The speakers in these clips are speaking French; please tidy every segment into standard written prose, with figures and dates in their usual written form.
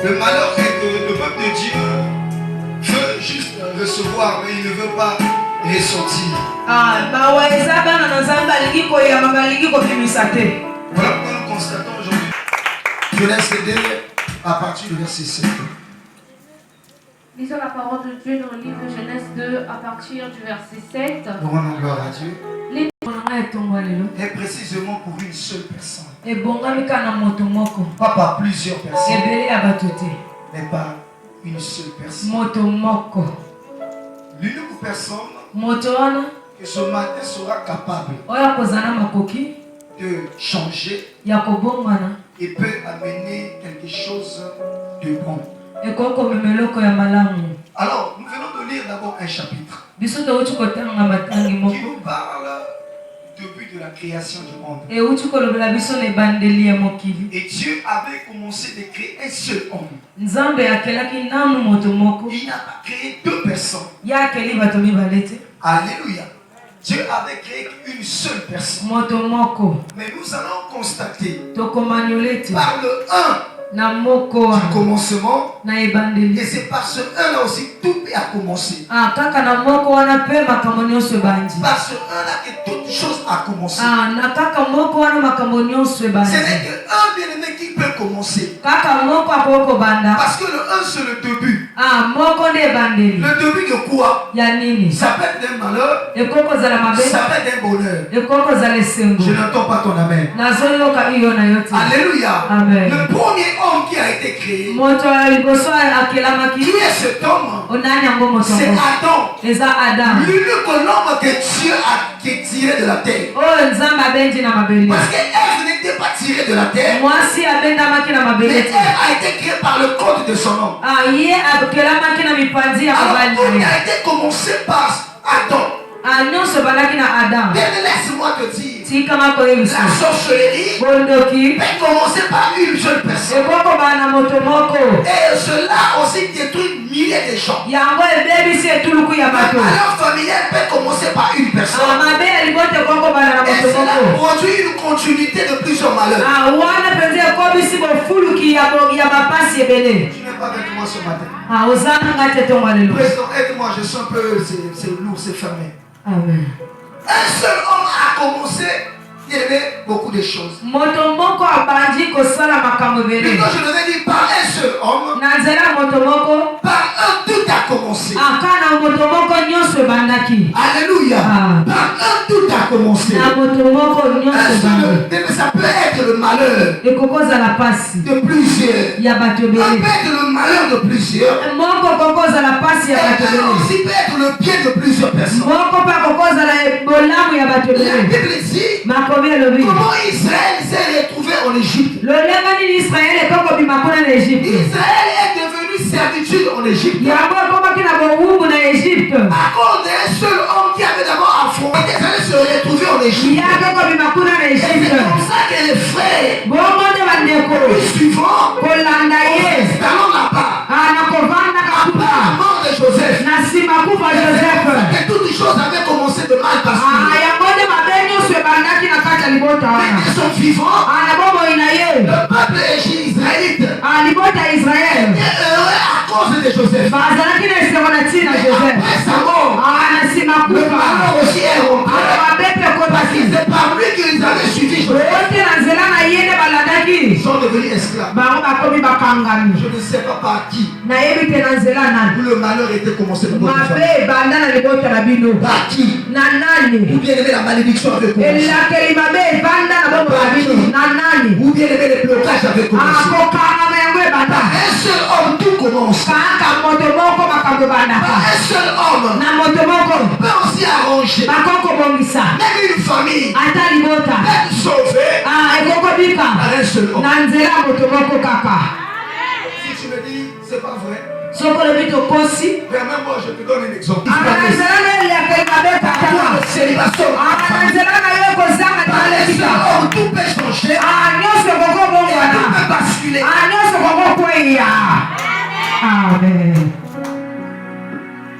Le malheur est que le peuple de Dieu veut juste recevoir, mais il ne veut pas ressortir. Voilà pourquoi nous constatons aujourd'hui. Genèse 2 à partir du verset 7. Lisons la parole de Dieu dans le livre de Genèse 2 à partir du verset 7. Nous rendons gloire à Dieu. Et précisément pour une seule personne. Pas par plusieurs personnes. Mais par une seule personne. L'unique personne que ce matin sera capable de changer et peut amener quelque chose de bon. Alors, nous venons de lire d'abord un chapitre qui nous parle du début de la création du monde. Et Dieu avait commencé de créer un seul homme. Il n'a pas créé deux personnes. Alléluia. Dieu avait créé une seule personne. Mais nous allons constater par le 1 du commencement, et c'est par ce 1 là aussi tout a commencé. Par ce 1 là que toute chose a commencé. Ce n'est que un bien-aimé qui peut commencer. Parce que le 1 c'est le début. Le début de quoi? Ça peut être d'un malheur, ça peut être d'un bonheur. Je n'entends pas ton amen. Alléluia. Amen. Le premier homme qui a été créé, qui est cet homme? C'est Adam. L'unique homme que Dieu a tiré de la terre. Parce qu'Ève n'était pas tirée de la terre, mais Ève a été créée par le code de son homme. Alors, tout a été commencé par Adam. Laisse-moi te dire, la sorcellerie peut commencer par une seule personne. Et cela aussi détruit milliers de gens. Le malheur familial peut commencer par une personne. Et cela produit une continuité de plusieurs malheurs. Tu n'es pas avec moi ce matin. Président, aide-moi, je sens un peu, c'est lourd, c'est fermé. Amen. Un seul homme a commencé, il y avait beaucoup de choses. Plutôt, je devais dire par un seul homme, par un tout a commencé. Alléluia. Par un tout a commencé. Un seul, ça peut être le malheur de plusieurs. Ça peut être le malheur de plusieurs. Et aussi peut être le bien de plusieurs personnes. La Bible dit comment Israël s'est retrouvé en Égypte. Israël est devenu servitude en Égypte à cause d'un seul homme qui avait d'abord affronté. Il allait se retrouver en Égypte. Et c'est comme ça que les frères suivants installons là-bas. Après la mort de Joseph, que toutes les choses avaient commencé de mal passer. Ils sont vivants. Le peuple israélite était heureux à cause de Joseph. Après sa mort, le malheur aussi est rentré. Parce que c'est par lui qu'ils avaient suivi Joseph. Ils sont devenus esclaves. Je ne sais pas par qui. Où le malheur était commencé pour votre famille. Par qui? Ou bien aimé la malédiction avait commencé. Ou bien aimé les blocages avaient commencé. Par un seul homme tout commence. Par un seul homme peut aussi arranger. Même une famille peut être sauvée par un seul homme. Si tu me dis c'est pas vrai, permets-moi, je te donne un exemple. Le célibataire, tout peut changer. Tout peut basculer. Amen.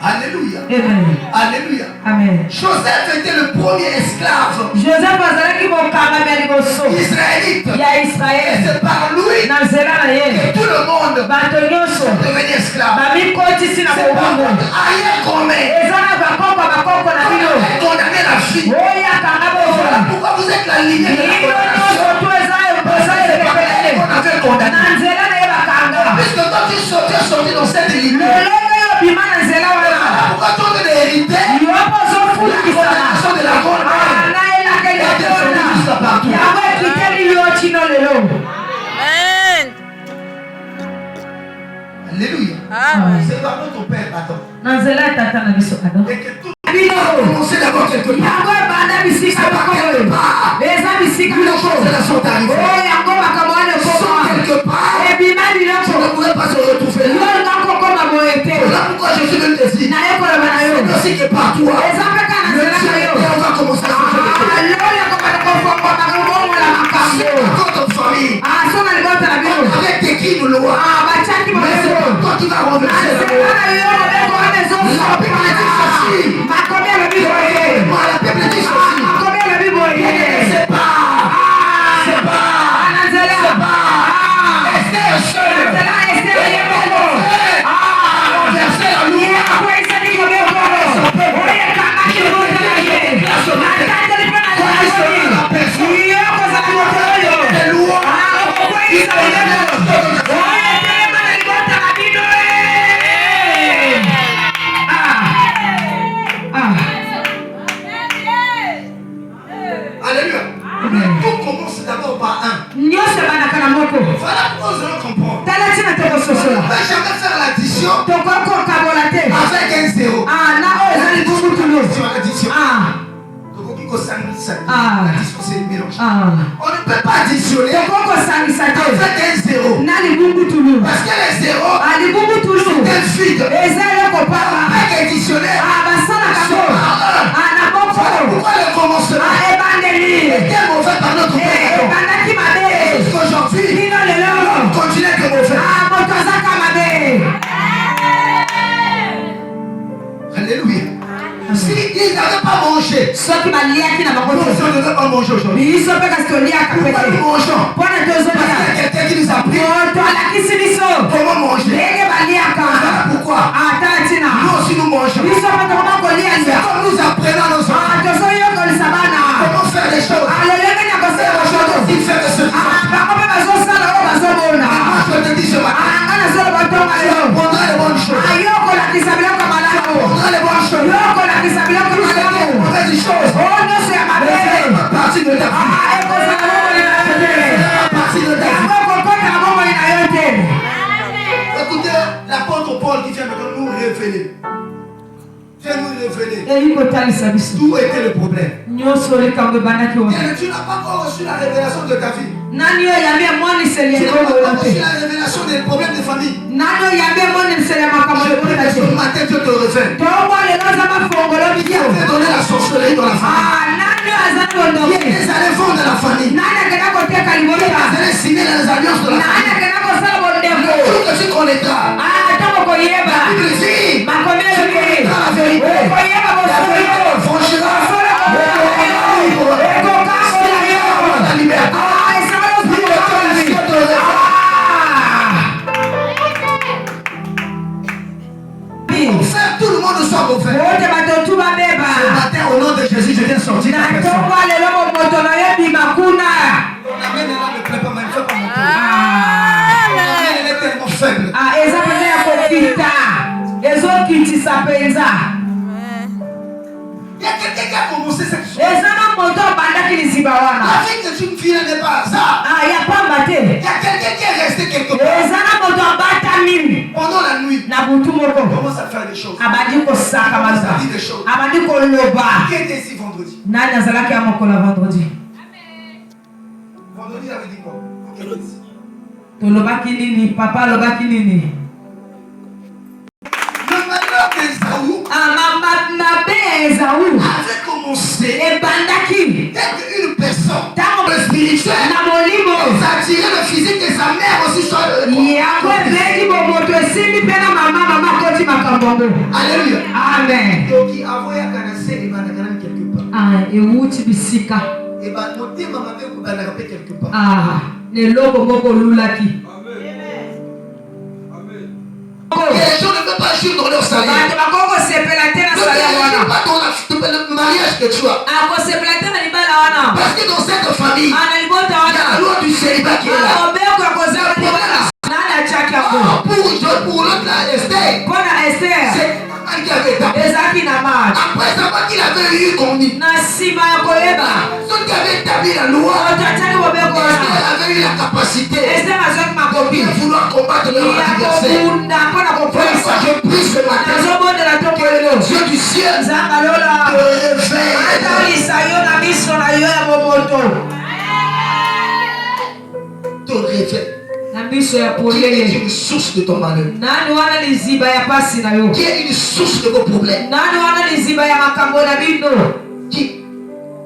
Alléluia. Amen. Alléluia. Amen. Joseph était le premier esclave Joseph azalaki mokamba ya liboso israélite. ya Et Israël. c'est par lui Na nzela na ye que tout le monde bato nyonso est devenu esclave. bamikotisi na C'est par bobongo. votre arrière-grand-mère Eza na bakoko na bino condamné la vie. oyo akanga Voilà bozo. pourquoi vous êtes la lignée de la Bino condamnation. nyonso to eza epepele On avait condamné. na nzela na ye bakanga. Puisque quand tu sortis dans cette lignée, lolenge yo bima na nzela voilà wana pourquoi tu es hérité yopo la ozofundisana condamnation de la grand-mère. na elakeli ya tona yango ekiteli yo tino lelo. Alléluia. Amen. C'est par notre Père, attends. Na nzela ya tata na biso ado Et que tout bino a commencé d'abord quelque part. yango ebanda bisika bakoyo eza bisika Une loko chose, elles sont arrivées. oyo yango makambo wana Sont ekoma quelque part. ebima Tu ne biloko pourrais pas se retrouver là. yo ngakokoma boye te Voilà pourquoi Jésus veut te dire. naye koloba na yo C'est aussi que par toi, eza mpe ka na le nzela na yo Dieu on va commencer à changer les choses. loyo kobata kofongoma kobomola makambo Dans ton famille, so na libota na bino avec tes cris de loi, batiaki mais c'est mobeko toi qui vas na renverser la nzela loi. na yo mobeko wana ezosopana makomi alobi boye Moi, la Bible dit ceci. makomi alobi boye C'est pas. C'est pas. na nzela Esther seule. nzela estere ye moko Renverser la loi. akwesaki mobeko oyo ekangaki libota na ye atateli mpe na zalaki yo kozala moto oyo Les lois. okokweyisa mobeko oyo etelema na libota na bino Alléluia. Tout commence d'abord par un. nyonso ebandaka na moko Voilà pourquoi nous allons comprendre. tala ntina On tokososola ne peut jamais faire l'addition tokokokabola te avec un zéro. na oyo eza libungutulu L'addition. Donc, on s'addition. Ah. L'addition, c'est le mélange. On ne peut pas additionner tokokosangisa te avec un zéro. na libungutulu Parce que les zéros, libungutulu c'est un vide. eza eloko papa Avec additionner, basalaka c'est ngo par un. na Voilà moko pourquoi le commencement ebandeli était mauvais par notre Père. ebandaki mabe Jusqu'aujourd'hui, bino lelo on continue à être mauvais. moto azaka mabe. Alléluia. Si ils n'avaient pas mangé, soki baliaki na nous bango aussi, on ne devait pas manger aujourd'hui. biso mpe kasi toliaka Pourquoi pete nous mangeons? mpona Parce qu'il y tozolia a quelqu'un qui nous a appris moto alakisi biso comment manger. ndenge baliaka Voilà pourquoi ata ntina nous aussi nous mangeons. biso mpe tokoma kolialia Comme nous apprenons à nos enfants tozoyokolisa bana comment faire les choses. lolenge na kosala bashoto Ils font de ce qu'ils bango mpe bazosala oyo bazomona Moi, je te dis ce matin, nga nazoloba ntonga tu yo apprendras les bonnes choses. yokolakisa biloko malamu Tu apprendras les bonnes choses. yokolakisa biloko Les malamu mauvaises choses. oyo nyonso ya mabe C'est pas partie de ta vie. ekozala bomoi na yo te C'est pas partie de ta vie. yango ekokota na bomoi na yo te Écoutez, l'apôtre Paul qui vient maintenant nous révéler. Viens nous révéler eyi kotalisa biso d'où était le problème. nyonso likambo ebandaki Bien, wana tu n'as pas encore reçu la révélation de ta vie. nani oyo yambi emoniseli ya Tu n'as libongo pas yo encore reçu te la révélation des problèmes de famille. nani oyo yambi emoniseli ya makambo Je prie ebonga que te ce matin Dieu te révèle. tongwa lelo aza mafongolo Qui biso a fait donner la sorcellerie dans la famille? nani oyo aza Qui bondoki est allé vendre la famille? nani akenda koteka Qui libota est allé signer les alliances de la nani famille? akenda kosala bondeko Le jour que tu connaîtras, ntango koyeba la Bible dit, makomi tu elobi connaîtras la vérité. koyeba La vérité bosolo te franchira. ekokakola yo La liberté. Pour faire tout le monde soit mauvais. ote bato tu Ce babeba matin, au nom de Jésus, je viens sortir na ta personne. ntongo lelo momoto na yo ebima kuna Ton amène là ne plaît pas, mais ne fais pas monter. Elle est tellement faible. eza mpenza ya kokita ezokitisa mpenza Il y a quelqu'un qui a commencé cette chose. eza na moto abandaki liziba wana La vie que tu me vis n'est pas hasard. ya pamba te Il y a quelqu'un qui est resté quelque part eza na moto abatami pendant la nuit. na butu moko Commence à faire des choses. abandi kosaka Commence maloba à dire des choses. abandi koloba Qui était ici vendredi? nani azalaki ya mokolo vendredi Vendredi, il avait dit quoi? Qui était ici? tolobaki nini papa alobaki nini Le malheur d'Esaü mabe ya ezau avait commencé ebandaki d'être une personne. ntango Le spirituel na molimo s'attirait le physique et sa mère aussi soit yango ebeki bomoto esimbi mpe na mama akoti makambo Alléluia. Amen. Donc, il a envoyé à Canacé et Banagaram quelque part. Ah, et où tu bisika? Et ben, mon thème m'a fait Banagaram quelque part. Ah, ne logo moko lulaki. Et les gens ne peuvent pas jouer dans leur salaire. Bantu bakoko sepela tena Ne salaire joue wana. pas dans le mariage que tu as. Ako sepela tena libala wana. Parce que dans cette famille, Ana libota il y a la wana. loi du célibat qui est là. Ah, obeko akozala libala. Nana chaki yako. Pour l'autre là, Esther, Pona Esther. c'est Naman qui avait tapé. Ezaki na match. Après savoir qu'il avait eu connu, Na sima ya koyeba. ceux qui avaient établi la loi, Otachaki obeko wana. Esther avait eu la capacité Esther azaki makobi. de vouloir combattre leur adversaire. Yakobunda mpona kopolisa. Je prie ce matin, Nazobondela toko lelo. Dieu du ciel, Nzanga lola. te réveille. Atalisa yo na miso na yo ya bomoto. Te réveille. Na miso ya Qui est polele. une source de ton malheur. Nani wana liziba ya pasi na yo? Qui est une source de vos problèmes. Nani wana liziba ya makambo na bino? Qui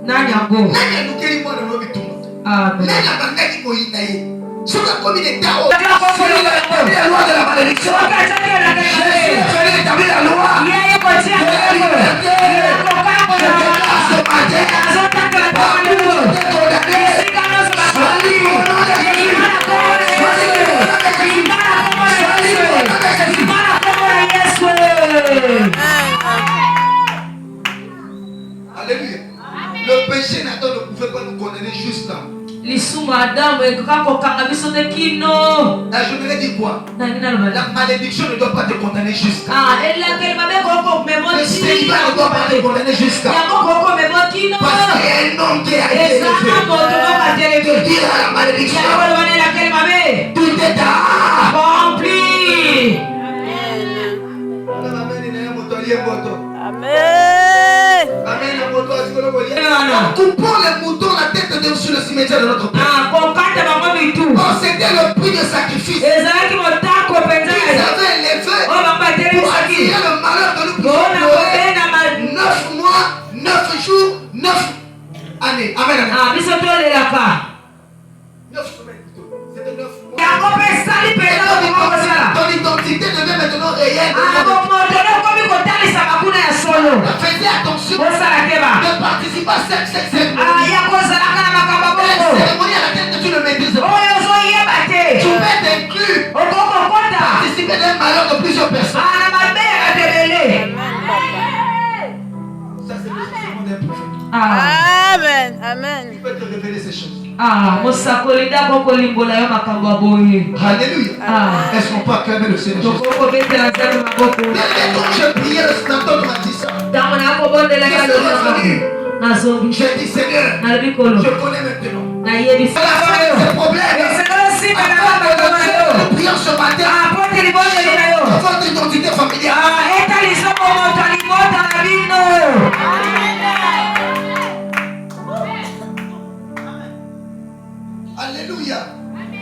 Nani yango? Nani alukeli mwana na bitumba. Amen. Nani abangaki koyina ye. Soki akomi l'état au Soki akomi l'état. la loi de la malédiction. Soki ataki yo na Jésus kekele. a fait établir la loi. Yeye kotia kekele. Yakokango na wana. Ce matin, Azotaka na kama lelo. Esika noso bakoli. Imana komo na Yesu. Imana komo na Yesu. Imana komo na Yesu. Alléluia. Le péché n'Adam ne pouvait pas nous condamner juste là. Lisumu Adamu ekoka kokanga biso te kino. Là, je voudrais dire quoi? Nani naloba? La malédiction ne doit pas te condamner juste là. Ah, elakeli mabe koko memo Le célibat ne doit pas te condamner juste là. yango koko memo kino. Parce qu'il y a un homme qui a été Ezaka élevé. moto moko De atelemi. dire à la malédiction, Yango loba elakeli mabe. tout est à. Rempli. Amen. En coupant les moutons la tête sur le cimetière de notre père. Ah, kokata bango mitu. Oh, c'était le prix de sacrifice. Ezalaki motako Ils penza. avaient élevé Oh, bango pour atelemisaki. attirer le malheur que nous Bona pouvons pleurer. kobena ma. 9 mois, 9 jours, 9 années. Amen, amen. Ah, biso tolelaka. 9 semaines plutôt. C'était 9 mois. Yango pe sali penza obiko kosala. Ton identité devient maintenant réelle. Ah, bomoto nokomi kotalisa makuna ya solo. Faites attention. Kosala keba. Ne participe pas à cette cérémonie. Ah, ya kozalaka na makambo Cette bongo. cérémonie à laquelle tu ne maîtrises pas. Oyo ozoyeba te. Tu peux être inclus. Okokokota. Participer d'un malheur de plusieurs personnes. Ah, na mabe ya tebele. Ça, c'est le jugement d'un prophète. Ah, Amen. Amen. Il peut te révéler ces choses. ah, mosakoli ndako kolimbola yo makambo ya boye. Alléluia. Ah. Est-ce qu'on peut acclamer le Seigneur Jésus? Tokokobetela nzambe maboko. Bien, quand je priais le Satan m'a dit ça. Ntango nakobondelaka lelo nazongi. J'ai dit Seigneur, nalobi kolo je connais maintenant. nayebisa À la fin de ces problèmes, esengelo nsima na avant makambo na yo. nous prions ce matin, Ah, pote libondeli na yo. votre identité familiale. Ah, etaliso momoto alibota na bino. Alléluia.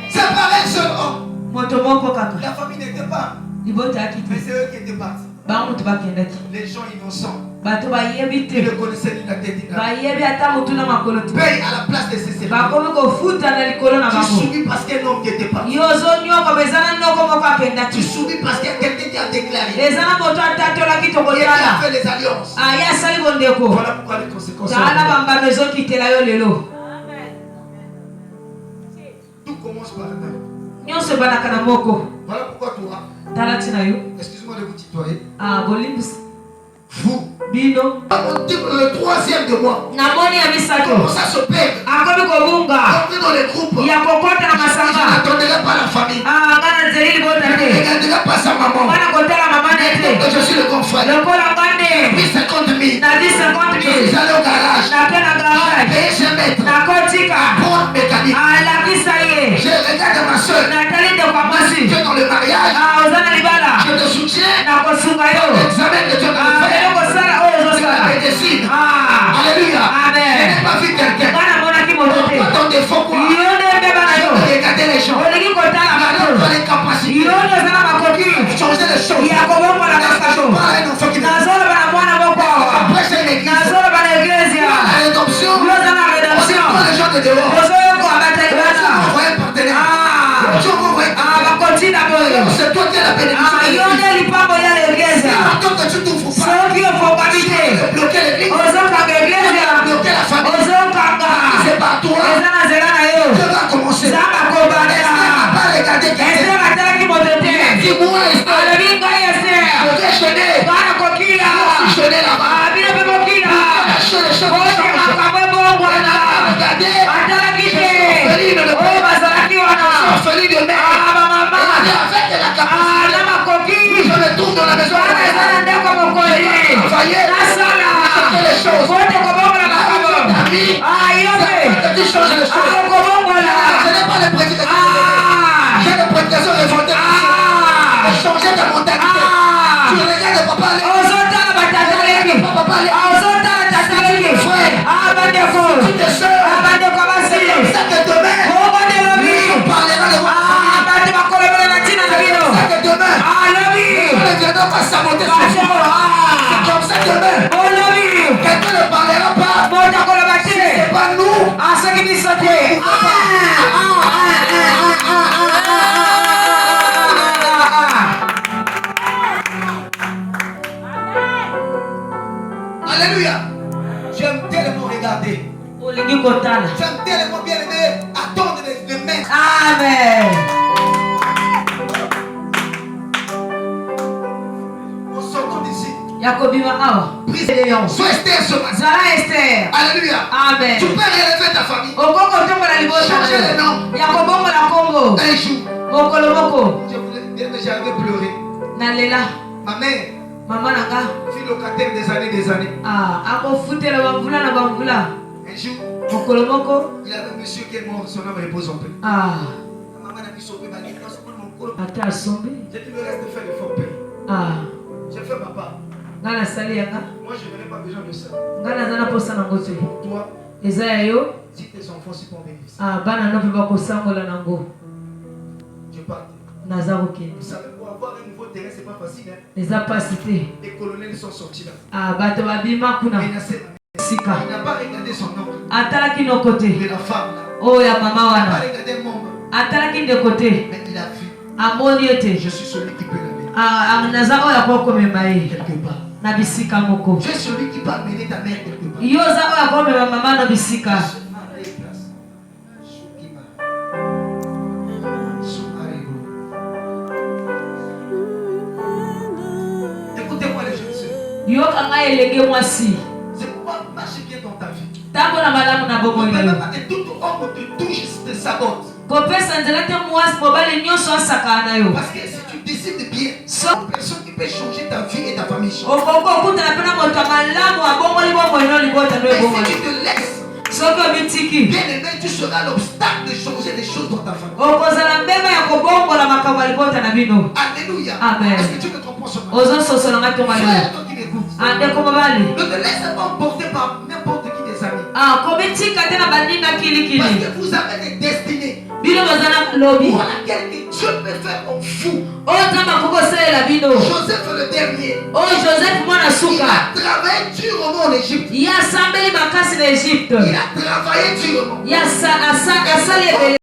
C'est pareil seulement. Moto moko kaka La famille n'était pas. libota yaki Mais te. c'est eux qui étaient partis. Bango moto bakendaki. Les gens innocents. Bato bayebi Ils ne te. connaissaient ni la tête ni la main. Bayebi ata motu na makolo te. Paye à la place de ces cérémonies. Bakomi kofuta na likolo na Tu bango. soumis parce qu'un homme qui était parti. Yo ozonyoko bezana noko moko Tu akendaki. soumis parce qu'il y a quelqu'un qui a déclaré. ezana moto atatolaki Et qui a tokotala. fait les alliances. Ah, ye asali bondeko. Voilà pourquoi les conséquences sont tala là. bambano ezokitela yo lelo. Tout commence par là. Nyonso ebanaka na moko. Voilà pourquoi toi, Tala ntina yo. excuse-moi de vous tutoyer, Ah, bolimbisi. vous, Bino. le troisième de moi, Namoni ya misato. commence à se perdre. Akomi kobunga. Entrez dans les groupes. Ya kokota na Je masanga. n'attendrai pas la famille. Ah, ngana nzeli libota Je ne te. regarderai pas sa maman. Ngana kotala mama Que nete. je suis le grand frère. Lokola ngande. Puis 50 000. Na 10 50 Je suis 000. allé au garage. Nape na garage. Payé chez maître. Nakotika. Porte mécanique. Alakisa ye. Je regarde ma soeur. Natali de kwa Tu mwasi. es dans le mariage. Ah, ozana libala. Je te soutiens. Nakosunga yo. L'examen que tu as Ah, fait. lelo kosala oyo C'est ozosala. la médecine. Ah. Alléluia. Amen. Je n'ai pas vu quelqu'un. Ngana monaki moto te. Pourquoi ton défaut quoi? Yo nde mbeba na Je yo. peux regarder les gens. Olingi kotala Alors, bato. tu as les capacités. Yo nde ozala makoki. Changer les choses. Ya kobongola Je masato. parle à un enfant qui ne Nazoloba na mwana moko awa. après c'est l'église. Nazoloba na eglezia. La rédemption. Yo oza na On sait redemption. pas les gens de dehors. Ozoyoko abatali Tu bana. envoies un partenaire. Ah. Tu envoies un Ah, bakotina boyo. C'est toi qui as la Ah, bénédiction. yo nde lipango ya Si eglezia. Tant que tu t'ouvres pas, soki ofungwamite bloquer l'église, ozokanga eglise bloquer la famille. ozokanga C'est pas toi. eza na nzela na yo Dieu va commencer. nzambe Est-ce akobanda qu'elle n'a pas regardé qui c'est? ester atalaki moto te Dis-moi, Esther. alobi ngai ester Je vais jeûner. bana kokila Je vais jeûner là-bas. bino mpe kokila Lâchez les choses. ote makambo ebongwana Regardez. atalaki te Orpheline de oyo bazalaki wana orpheline de mère. bamama Elle a avec la capacité. na makoki Je me trouve dans la maison. wana eza na ndeko mokonzi nasala ote kobongola makambo yo mpe Tu changes les choses. akokobongola Ce n'est pas les prédications. J'ai des prédications révoltantes. Changer ta mentalité. Tu regardes papa aller. ozotala batataleki ozotala tataleki bandeko bandeko basi C'est que demain, obandelobi on parlera de votre famille. bato bakolobela na ntina na bino C'est que demain, alobi on ne viendra pas saboter ce bato jour. C'est comme ça demain. olobi Quelqu'un ne parlera pas. moto akoloba te C'est pas nous. soki biso te Alléluia. J'aime tellement regarder. olingi kotala J'aime tellement bien aimer attendre les mains. amen En sortant d'ici. ya kobima awa Prise de Léon. Sois Esther ce matin. zala ester Alléluia. amen Tu peux relever ta famille. okokotombola libota Changer le nom. ya kobongola kombo Un jour, mokolo moko je voulais bien, mais j'avais pleuré. nalela Ma mère, mama na nga fille locataire des années. akofutela bamvula na bamvula Un jour, mokolo moko il y avait un monsieur qui est mort, son âme repose en paix. Maman a mis sauvé ma vie, mon colo. ata asombi J'ai dit, le reste de faire l'effort, père. J'ai fait papa. nga nasali yanga Moi, je n'avais pas besoin de ça. nga naza na posa nango te Pour toi, eza ya yo si tes enfants s'y font bénéficier, bana no mpe bakosangola nango je pars. naza kokende Vous savez, pour avoir un nouveau terrain, c'est pas facile. Hein? eza pasi te Les colonels sont sortis là. bato babima kuna Menacé. sika Il n'a pas regardé son oncle, atalaki noko te de la femme là. oyo ya mama Il n'a pas wana regardé mon oncle, atalaki ndeko te mais il a vu. amoni ete Je suis celui qui peut l'amener naza oyo akokomema ye quelque part. na bisika moko Tu es celui qui peut amener ta mère quelque part. yo oza oyo akomema mama na bisika Seulement les places. Shukima. Sumarego. Écoutez-moi les jeunes sœurs. yokanga elenge mwasi C'est pourquoi marche bien dans ta vie. tambola malamu na Ne bomoi na permets yo pas que tout homme te touche, te sabote. kopesa nzela te mwasi mobali nyonso asakana na yo Parce que si tu décides bien, So- une personne qui peut changer ta vie et ta famille change. okoki okutana mpe na moto ya malamu abongoli bomoi no libota no Mais si ebongoli tu te laisses, soki obitiki bien aimé, tu seras l'obstacle de changer des choses dans ta famille. okozala mbeba ya kobongola makambo ya libota na bino Alléluia. Amen. Est-ce que tu me comprends ce matin? ozososolanga ntonga lelo Frère, toi qui m'écoutes, andeko mobali ne te laisse pas emporter par n'importe qui des amis. kobitika te na baninga Parce kilikili que vous avez des destinées bino boza na lobi pour laquelle que Dieu peut faire en fou. oyo nzambe akokosalela bino Joseph le dernier, oyo joseph mwana il suka a travaillé durement en Égypte. ye asambeli makasi na egypte Il a travaillé durement. ye asali ebele